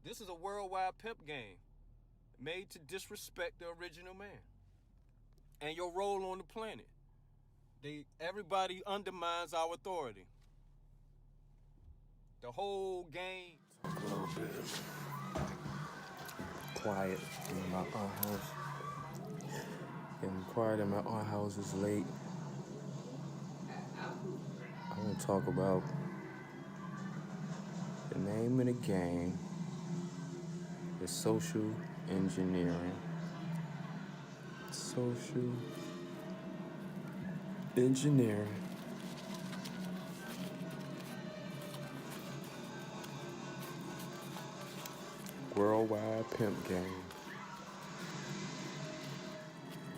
This is a worldwide pimp game made to disrespect the original man and your role on the planet. Everybody undermines our authority. The whole game. A little bit quiet in my aunt house. Getting quiet in my aunt house is late. I want to talk about the name of the game is social engineering. Social engineering. Worldwide pimp game.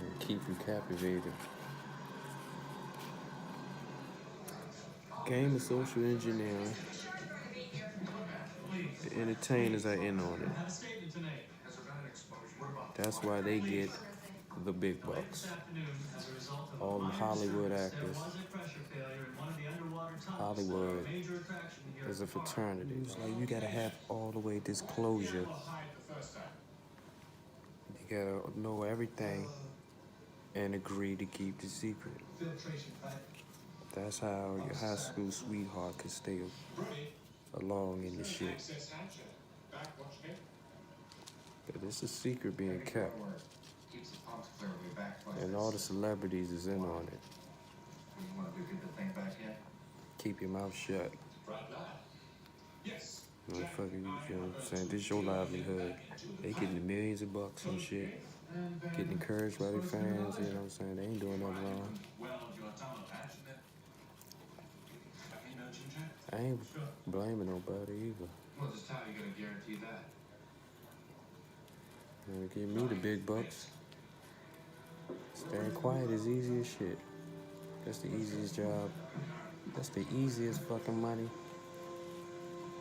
And keep you captivated. Game of social engineering. The entertainers are in on it. That's why they get the big bucks. All the Hollywood actors. Hollywood is a fraternity. It's like you gotta have all the way disclosure. You gotta know everything and agree to keep the secret. That's how your high school sweetheart can stay along in the shit. But it's a secret being kept. And all the celebrities is in on it. Keep your mouth shut. Motherfucker, you know what I'm saying? This is your livelihood. They getting the millions of bucks and shit. Getting encouraged by their fans, you know what I'm saying? They ain't doing nothing wrong. I ain't blaming nobody either. Well, just how are you gonna guarantee that? Give me the big bucks. Staying quiet is easy as shit. That's the easiest job. That's the easiest fucking money.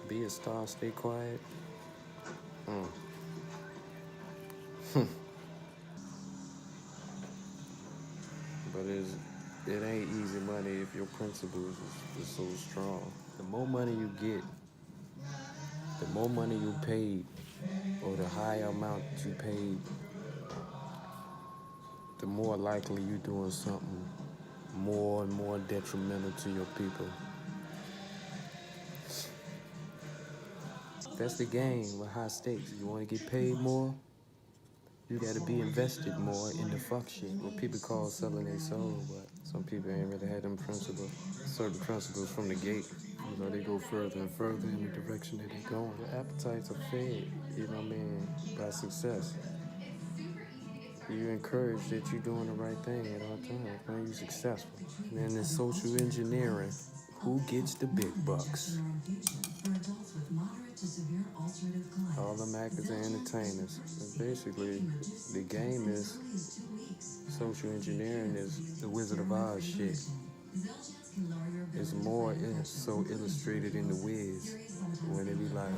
Be a star, stay quiet. But it ain't easy money if your principles is so strong. The more money you get, the more money you paid, or the higher amount you paid, the more likely you're doing something more and more detrimental to your people. That's the game with high stakes. You want to get paid more, you got to be invested more in the fuck shit. What people call selling their soul, but some people ain't really had them principles, certain principles from the gate. You know, they go further and further in the direction that they're going. Their appetites are fed, you know what I mean, by success. You encourage that you're doing the right thing at all times, man. You're successful. And then in social engineering, who gets the big bucks? All them actors and entertainers. And basically, the game is social engineering is the Wizard of Oz shit. It's more so illustrated in the Wiz when it be like,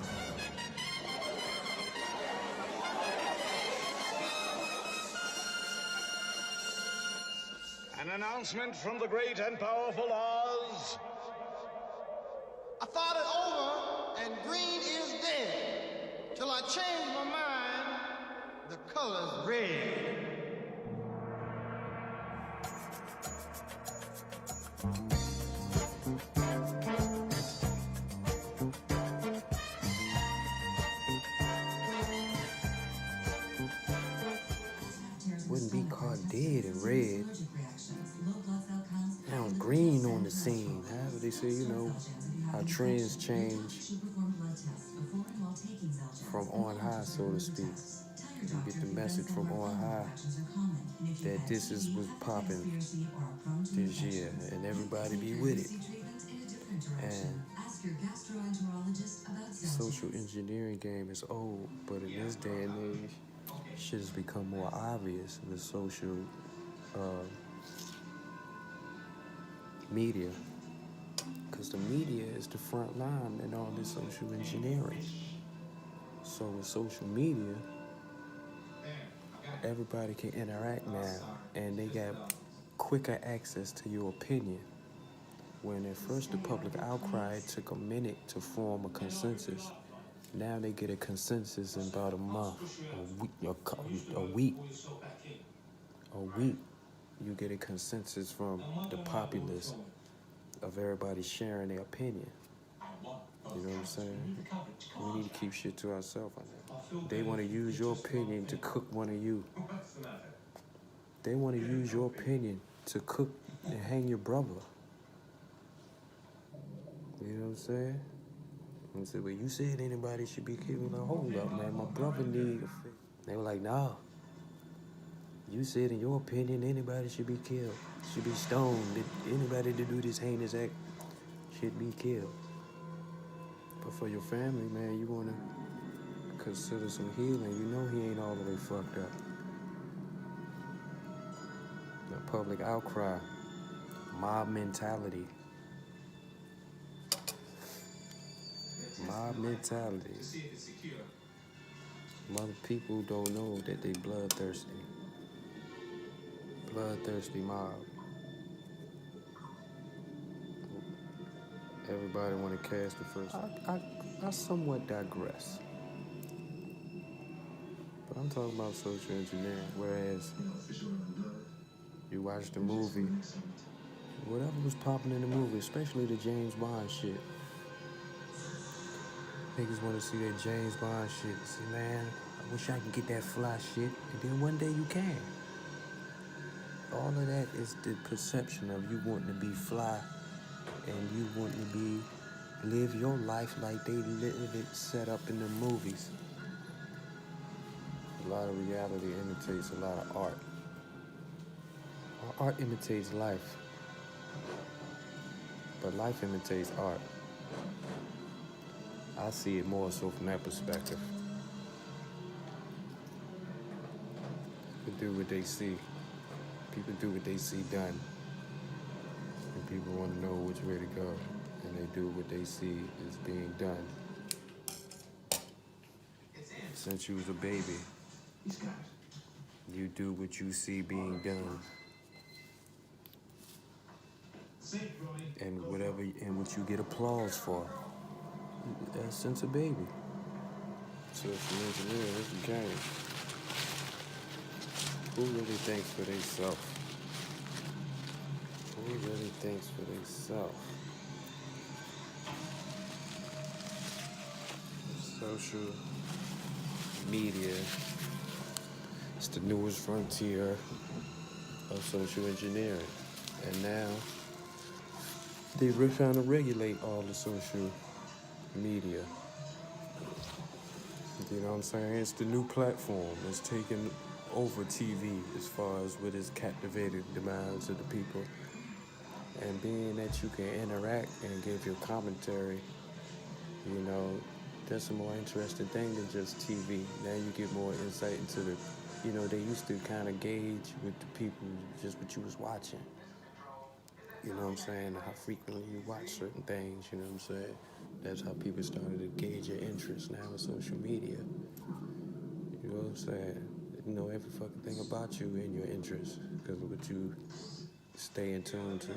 an announcement from the great and powerful Oz. I thought it over, and green is dead. Till I changed my mind, the color's red. wouldn't be caught dead in red. Now green on the scene. However they say, you know, how trends change from on high, so to speak. You get the message from on high that this is what's popping this year, and everybody be with it. And the social engineering game is old, but in this day and age, shit has become more obvious in the social media, because the media is the front line in all this social engineering. So with social media, everybody can interact now, and they got quicker access to your opinion. When at first the public outcry, it took a minute to form a consensus Now they get a consensus in about a month, a week. You get a consensus from the populace of everybody sharing their opinion. You know what I'm saying? We need to keep shit to ourselves on that. They want to use your opinion to cook one of you. They want to use your opinion to cook and hang your brother. You know what I'm saying? And say, well, you said anybody should be killed. Like, hold up, man, my brother need a fix. They were like, nah. You said in your opinion anybody should be killed, should be stoned. Anybody to do this heinous act should be killed. But for your family, man, you want to consider some healing. You know he ain't all the way fucked up. The public outcry, mob mentality. Mob mentality. Mother people don't know that they bloodthirsty. Bloodthirsty mob. Everybody want to cast the first. I somewhat digress. But I'm talking about social engineering. Whereas you watch the movie, whatever was popping in the movie, especially the James Bond shit. Niggas want to see that James Bond shit. See, man, I wish I could get that fly shit. And then one day you can. All of that is the perception of you wanting to be fly and you wanting to live your life like they live it set up in the movies. A lot of reality imitates a lot of art. Art imitates life, but life imitates art. I see it more so from that perspective. People do what they see. People do what they see done. And people want to know which way to go. And they do what they see is being done. Since you was a baby, you do what you see being done. And what you get applause for. Since a baby. So if you're an engineer, it's a game. Who really thinks for themselves? Who really thinks for themselves? Social media. It's the newest frontier of social engineering. And now, they're trying to regulate all the social media. You know what I'm saying? It's the new platform. It's taking over TV as far as what has captivated the minds of the people. And being that you can interact and give your commentary, you know, that's a more interesting thing than just TV. Now you get more insight into the, you know, they used to kind of gauge with the people just what you was watching. You know what I'm saying? How frequently you watch certain things, you know what I'm saying? That's how people started to gauge your interest now with social media. You know what I'm saying? You know every fucking thing about you and your interests because of what you stay in tune to.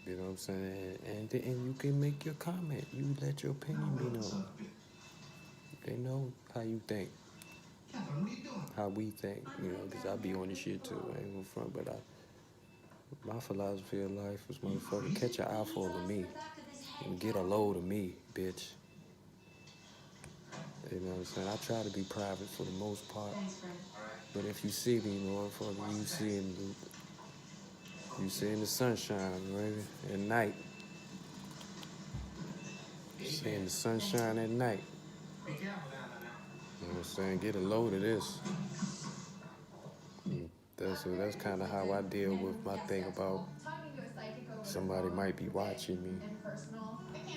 You know what I'm saying? And you can make your comment. You let your opinion be known. They know how you think. How we think, you know, because I be on this shit too. I ain't gonna front, but my philosophy of life is, motherfucker, catch an eyeful of me and get a load of me, bitch. You know what I'm saying? I try to be private for the most part. But if you see me, motherfucker, you see in the sunshine, right? At night. Seeing the sunshine at night. You know what I'm saying? Get a load of this. That's kind of how I deal with my thing about somebody might be watching me.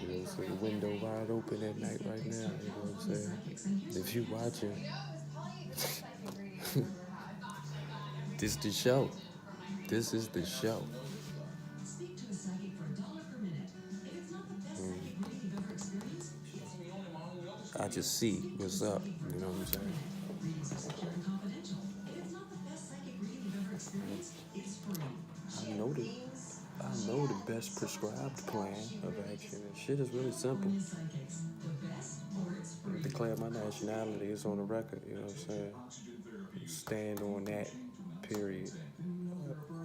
You know, so the window wide open at night right now. You know what I'm saying? If you watching, this the show. This is the show. Speak to a psychic for $1 per minute. If it's not the best psychic reading you've ever experienced, I just see what's up. You know what I'm saying? Readings are secure and confidential. If it's not the best psychic reading you've ever experienced, it's free. I know the best prescribed plan of action. And shit is really simple. declare my nationality. It's on the record, you know what I'm saying? Stand on that, period.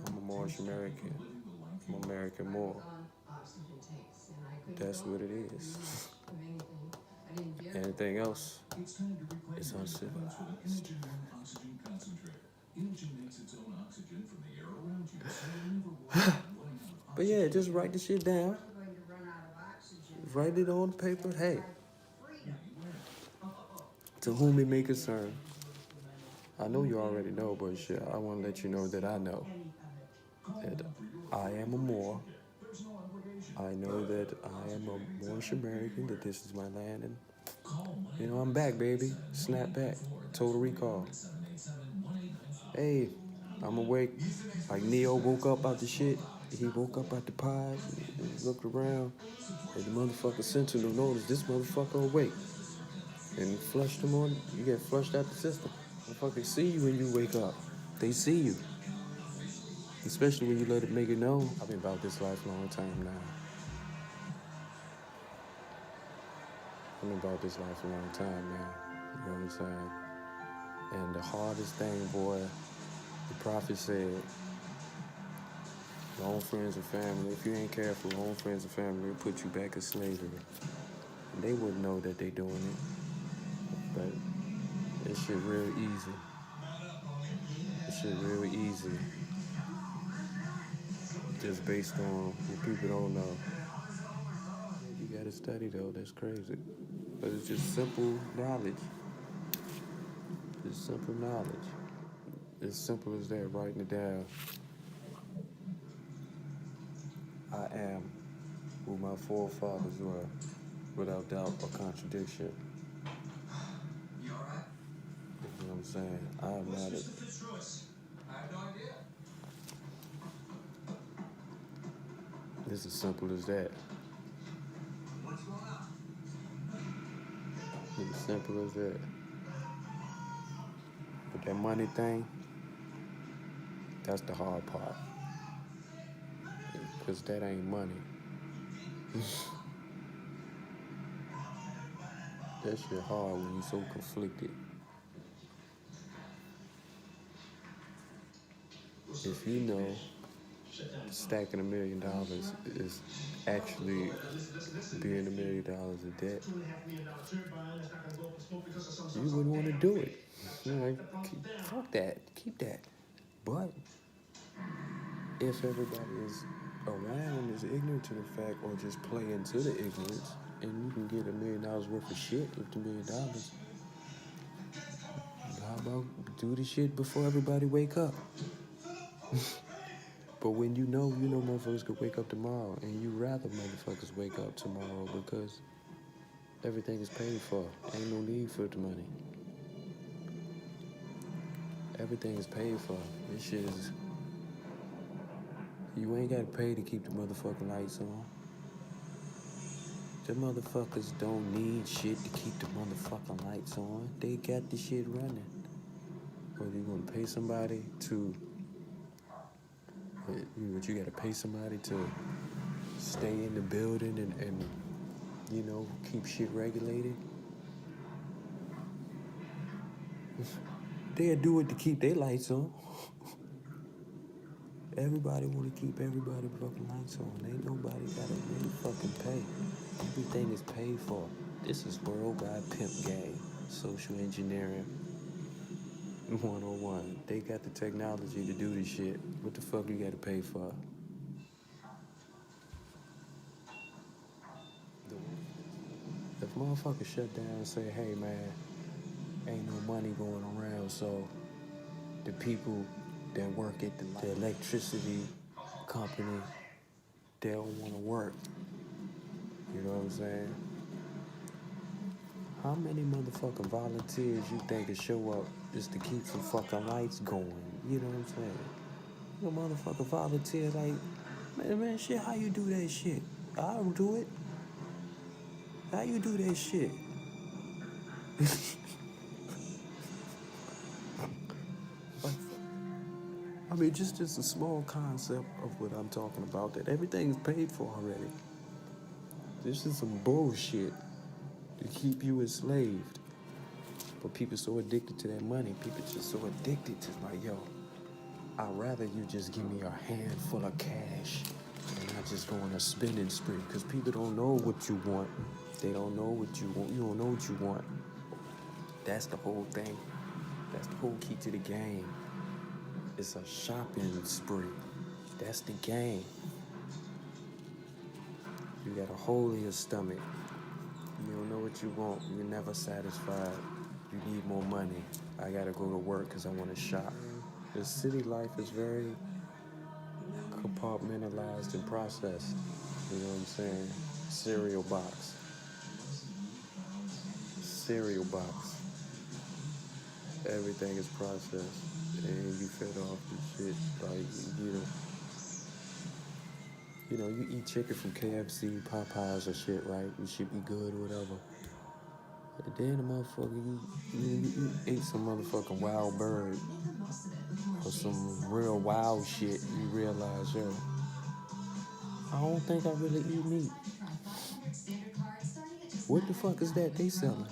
I'm a Moorish American. I'm American more. That's what it is. Anything else is uncivilized. But yeah, just write the shit down. Write it on paper. Hey, to whom it may concern. I know you already know, but shit, I want to let you know that I know that I am a Moor. I know that I am a Moorish American, that this is my land, and you know, I'm back, baby. Snap back. Total recall. Hey, I'm awake. Like Neo woke up out the shit. He woke up out the pod and looked around, and the motherfucker sentinel noticed this motherfucker awake. And flushed him on. You get flushed out the system. Motherfuckers see you when you wake up. They see you. Especially when you let it make it known. I've been about this life a long time now. I've been about this life a long time now. You know what I'm saying? And the hardest thing, boy, the prophet said, your own friends and family, if you ain't careful, your own friends and family will put you back in slavery. And they wouldn't know that they doing it. But this shit real easy. This shit real easy. Just based on what people don't know. You gotta study though, that's crazy. But it's just simple knowledge. It's simple knowledge. As simple as that, writing it down. I am who my forefathers were, without doubt or contradiction. You alright? You know what I'm saying? I am not a... I have no idea. It's as simple as that. What's going on? It's as simple as that. But that money thing, that's the hard part. Because that ain't money. That shit hard when you're so conflicted. If you know stacking $1 million is actually being $1 million in debt, you wouldn't want to do it. You're like, fuck that, keep that. But if everybody is around is ignorant to the fact or just play into the ignorance, and you can get $1 million worth of shit with $1 million, how about do the shit before everybody wake up? But when you know motherfuckers could wake up tomorrow, and you rather motherfuckers wake up tomorrow because everything is paid for. Ain't no need for the money. Everything is paid for. This shit is... You ain't gotta pay to keep the motherfucking lights on. The motherfuckers don't need shit to keep the motherfucking lights on. They got the shit running. Or you gonna pay somebody to... But you gotta pay somebody to stay in the building and you know, keep shit regulated. They'll do it to keep their lights on. Everybody wanna keep everybody fucking lights on. Ain't nobody gotta really fucking pay. Everything is paid for. This is worldwide pimp game. Social engineering 101. They got the technology to do this shit. What the fuck you gotta pay for? If motherfuckers shut down and say, hey man, ain't no money going around, so the people that work at the electricity company, they don't wanna work. You know what I'm saying? How many motherfucking volunteers you think to show up just to keep some fucking lights going? You know what I'm saying? You know, motherfucker volunteer like, man, shit, how you do that shit? I don't do it. How you do that shit? I mean, just a small concept of what I'm talking about, that everything is paid for already. This is some bullshit to keep you enslaved. But people so addicted to that money. People just so addicted to like, yo, I'd rather you just give me a handful of cash and not just go on a spending spree. Because people don't know what you want. They don't know what you want. You don't know what you want. That's the whole thing. That's the whole key to the game. It's a shopping spree. That's the game. You got a hole in your stomach. You don't know what you want. You're never satisfied. You need more money. I gotta go to work because I want to shop. The city life is very compartmentalized and processed. You know what I'm saying? Cereal box. Cereal box. Everything is processed. And you fed off the shit. Like, you eat chicken from KFC, Popeyes or shit, right? You should be good or whatever. And then the motherfucker, you ate some motherfucking wild bird or some real wild shit. You realize, yo, I don't think I really eat meat. What the fuck is that they selling?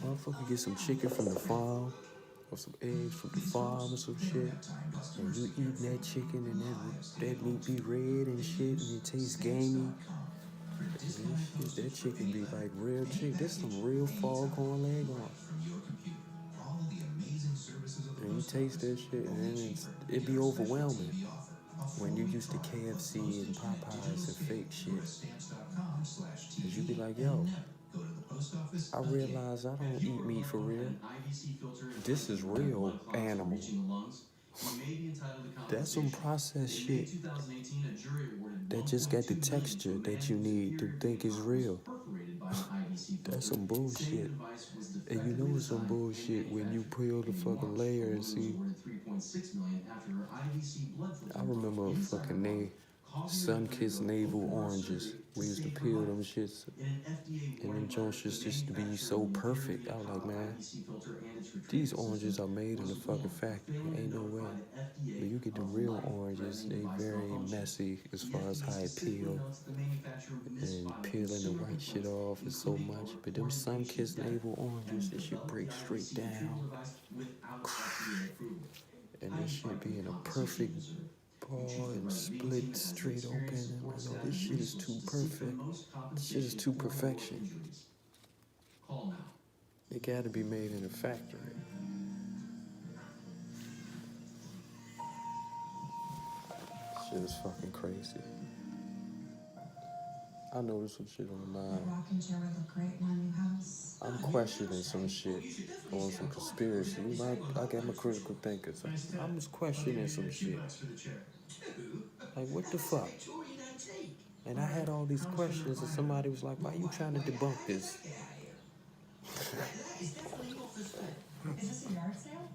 Motherfucker get some chicken from the farm or some eggs from the farm or some shit. And you eating that chicken and that meat be red and shit and it tastes gamey. That chicken be like real chicken. There's some real foghorn leg on. And you taste that shit and then it be overwhelming. When you used to KFC and Popeyes and fake shit. Cause you be like, yo, I realize I don't eat meat for real. This is real animal. That's some processed shit that just got the texture that you need to think is real. That's some bullshit. And you know it's some bullshit when you peel the fucking layer and see. I remember fucking sun-kissed navel oranges. We used to peel them shits, and them joints just to be so perfect. I was like, man, these oranges are made in the fucking factory. Ain't no way. But you get the real oranges, they very messy as far as how it peel. And peeling the white shit off is so much. But them sun-kissed navel oranges, this shit breaks straight down. And this shit be in a perfect ball and split straight open. And like, oh, this shit is too perfect. This shit is too perfection. It gotta be made in a factory. Shit is fucking crazy. I know there's some shit on my mind. I'm questioning some shit on some conspiracy. I got my critical thinkers. I'm just questioning some shit. Like, what the fuck? And I had all these questions, and somebody was like, why are you trying to debunk this? Is this a yard sale?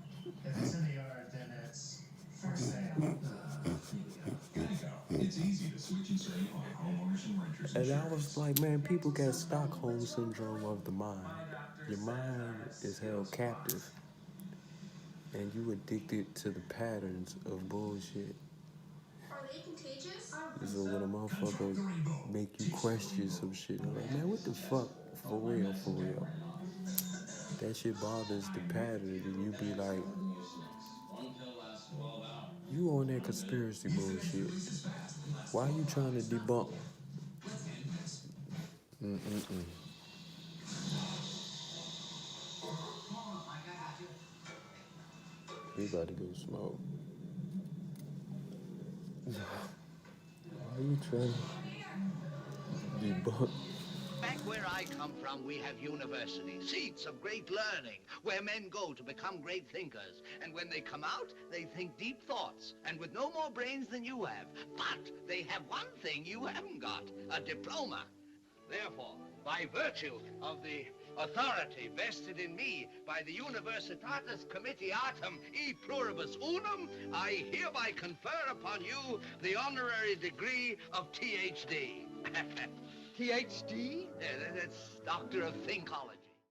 If it's in the yard, then it's for sale. It's easy to switch and save on homeowners and renters. And I was like, man, people got Stockholm syndrome of the mind. Your mind is held captive. And you addicted to the patterns of bullshit. Are they contagious? So when a motherfucker make you question some shit, I'm like, man, what the fuck? For real, for real. That shit bothers the pattern, and you be like, you on that conspiracy bullshit. Why you trying to debunk? We about to go smoke. Why you trying to debunk? Back where I come from, we have universities, seats of great learning, where men go to become great thinkers. And when they come out, they think deep thoughts, and with no more brains than you have. But they have one thing you haven't got, a diploma. Therefore, by virtue of the authority vested in me by the Universitatis Comitiatum e Pluribus Unum, I hereby confer upon you the honorary degree of THD. PhD? That's Doctor of Thinkology.